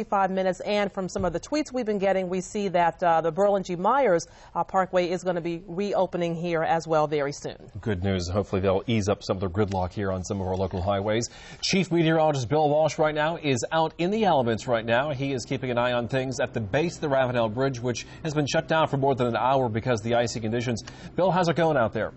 5 minutes, and from some of the tweets we've been getting, we see that the Berlin G. Myers Parkway is going to be reopening here as well very soon. Good news. Hopefully they'll ease up some of the gridlock here on some of our local highways. Chief Meteorologist Bill Walsh right now is out in the elements right now. He is keeping an eye on things at the base of the Ravenel Bridge, which has been shut down for more than an hour because of the icy conditions. Bill, how's it going out there?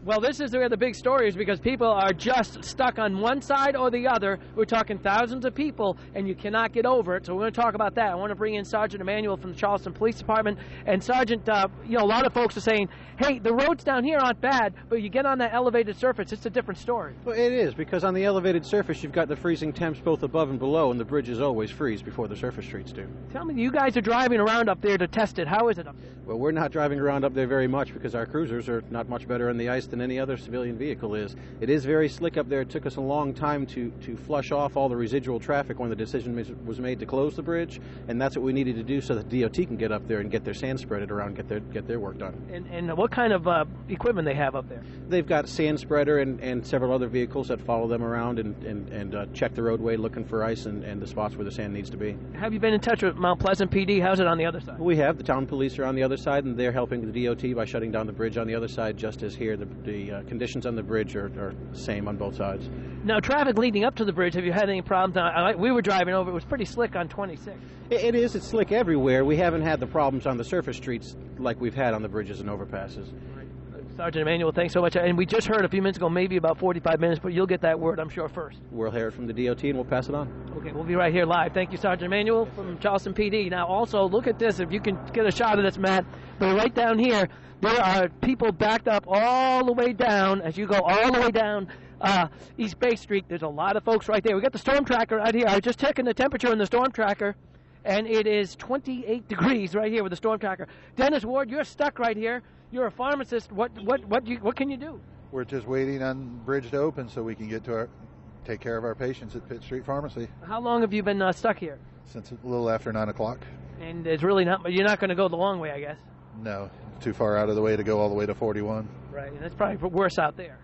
Well, this is where the big story is, because people are just stuck on one side or the other. We're talking thousands of people, and you cannot get over it. So we're going to talk about that. I want to bring in Sergeant Emanuel from the Charleston Police Department. And Sergeant, a lot of folks are saying, hey, the roads down here aren't bad, but you get on that elevated surface, it's a different story. Well, it is, because on the elevated surface, you've got the freezing temps both above and below, and the bridges always freeze before the surface streets do. Tell me, you guys are driving around up there to test it. How is it up there? Well, we're not driving around up there very much because our cruisers are not much better on the ice than any other civilian vehicle is. It is very slick up there. It took us a long time to flush off all the residual traffic when the decision was made to close the bridge, and that's what we needed to do so that DOT can get up there and get their sand spreaded around, get their work done. And what kind of equipment they have up there? They've got sand spreader and several other vehicles that follow them around and check the roadway looking for ice and the spots where the sand needs to be. Have you been in touch with Mount Pleasant PD? How's it on the other side? We have. The town police are on the other side, and they're helping the DOT by shutting down the bridge on the other side, just as here. The conditions on the bridge are the same on both sides. Now, traffic leading up to the bridge, have you had any problems? We were driving over. It was pretty slick on 26. It is. It's slick everywhere. We haven't had the problems on the surface streets like we've had on the bridges and overpasses. Sergeant Emanuel, thanks so much. And we just heard a few minutes ago, maybe about 45 minutes, but you'll get that word, I'm sure, first. We'll hear it from the DOT, and we'll pass it on. Okay, we'll be right here live. Thank you, Sergeant Emanuel from Charleston PD. Now, also, look at this. If you can get a shot of this, Matt. But right down here, there are people backed up all the way down. As you go all the way down East Bay Street, there's a lot of folks right there. We got the storm tracker right here. I was just checking the temperature in the storm tracker, and it is 28 degrees right here with the storm tracker. Dennis Ward, you're stuck right here. You're a pharmacist. What can you do? We're just waiting on the bridge to open so we can get to take care of our patients at Pitt Street Pharmacy. How long have you been stuck here? Since a little after 9 o'clock. And it's really not. You're not going to go the long way, I guess. No, too far out of the way to go all the way to 41. Right, and that's probably worse out there.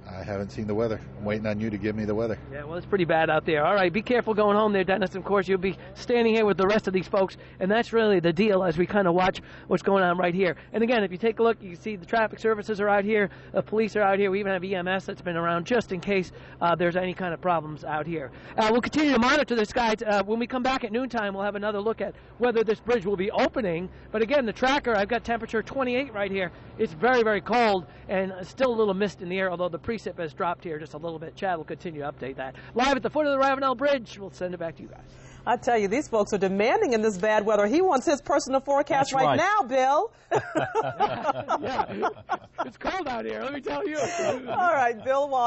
I haven't seen the weather. I'm waiting on you to give me the weather. Yeah, well, it's pretty bad out there. All right, be careful going home there, Dennis. Of course, you'll be standing here with the rest of these folks, and that's really the deal as we kind of watch what's going on right here. And again, if you take a look, you can see the traffic services are out here, the police are out here. We even have EMS that's been around just in case there's any kind of problems out here. We'll continue to monitor this, guys. When we come back at noontime, we'll have another look at whether this bridge will be opening. But again, the tracker, I've got temperature 28 right here. It's very, very cold, and still a little mist in the air, although the precip has dropped here just a little bit. Chad will continue to update that. Live at the foot of the Ravenel Bridge. We'll send it back to you guys. I tell you, these folks are demanding in this bad weather. He wants his personal forecast right now, Bill. Yeah, it's cold out here, let me tell you. All right, Bill Walsh.